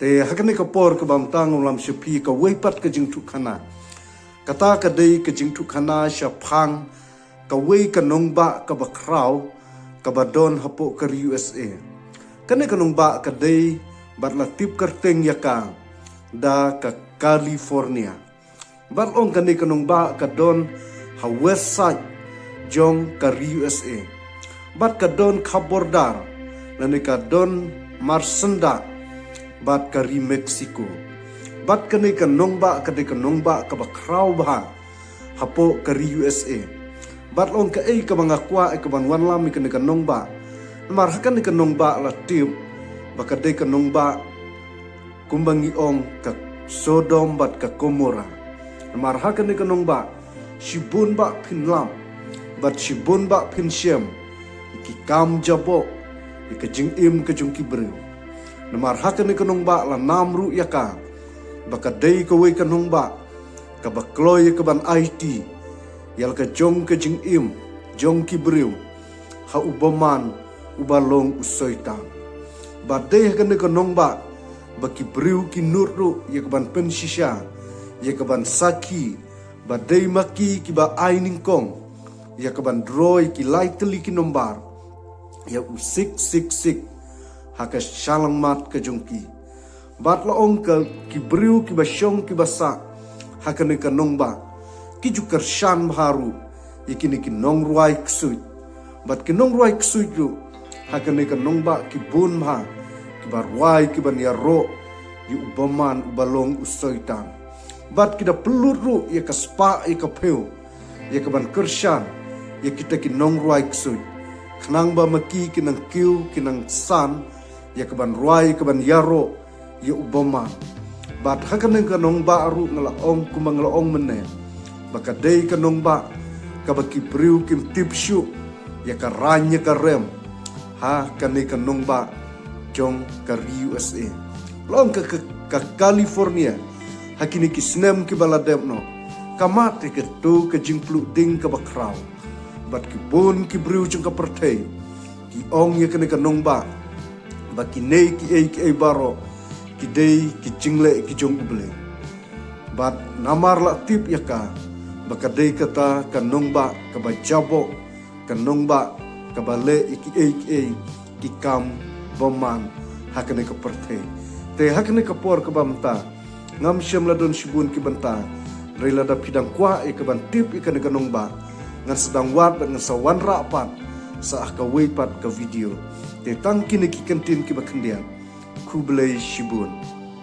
Te hakane ka por ka bamtang ulam shepi ka weipat ka jingtu khana. Kata ka dei ka jingtu khana sya phang ka wei ka nongba ka bakraw ka badon hapo ka USA. Kane ka nongba ka dei batla tip kerteng yaka da ka California. Batlong kane ka nongba ka don ha west side jong ka USA. Bat ka don kabordar nane ka don marsenda bat ka ri Mexico. Bat kane ka nongba ka de ka nongba ka bakraw bah hapo ka ri USA. Bat long ka ka mga kwa ka banwan lami kane ka nongba. Mar hakan ka nongba la tip baka de ka nongba kumbangi ong ka Sodom bat ka Gomora. Mar hakan ka nongba shibun ba pinlam bat shibun ba pinshem iki kam jabo iki jing im ka jung kibreu. Namar hakan ni kanong ba la namru yaka baka day ka way kanong ba ka bakloy ka ban IT yal ka jong ka jing im jong kibriw ha ubaman ubalong usoytang ba day hakan ni kanong ba bakibriw kinurru ya ka ban pensisya ya ka ban saki ba day maki ki ba aining kong ya ka ban droy ki lightly kinombar ya usik sik sik haka shalang mat ka jongki. Batla ong ka kibriw ki basyong ki basa haka ni kanong ba ki jukar shan baharu ikini ki nong ruay ksuit. Bat ki nong ruay ksuit yu haka ni kanong ba ki bun ma ki barway ki banyaro yu ubaman ubalong usoytan. Bat kita peluru ya ka spa ya ka peu ya ka ban kershan ya kita ki nong ruay ksuit. Kenang ba maki kinang kiw kinang san ya kaban ruai kaban yaro ya ubama bat hakan kanong ba aru ngalaong kumang ngalaong mene baka day kanong ba kabaki briw kim tipshu ya karanya karem ha kanay kanong ba jong ka USA long ka California hakini ki snem ki baladem no kamat ke tu ke jingplu ding ka bakraw bat ki bon ki briw jong ka pertay ki ong ya kanay kanong ba baki nei ki baro ki dei ki jingle ki jong uble bat namar la tip yaka baka dei kata kanong ba ka bajabo kanong ba ka bale ki kam boman hakane ka perte te hakane ka por ka bamta ngam syam la don shibun ki banta rela da pidang kwa ka ban tip ikane kanong ba ngan sedang wat ngan sawan rapat sa ka weipat ka video te tang kini ki kantin ki bakendian kublai shibun.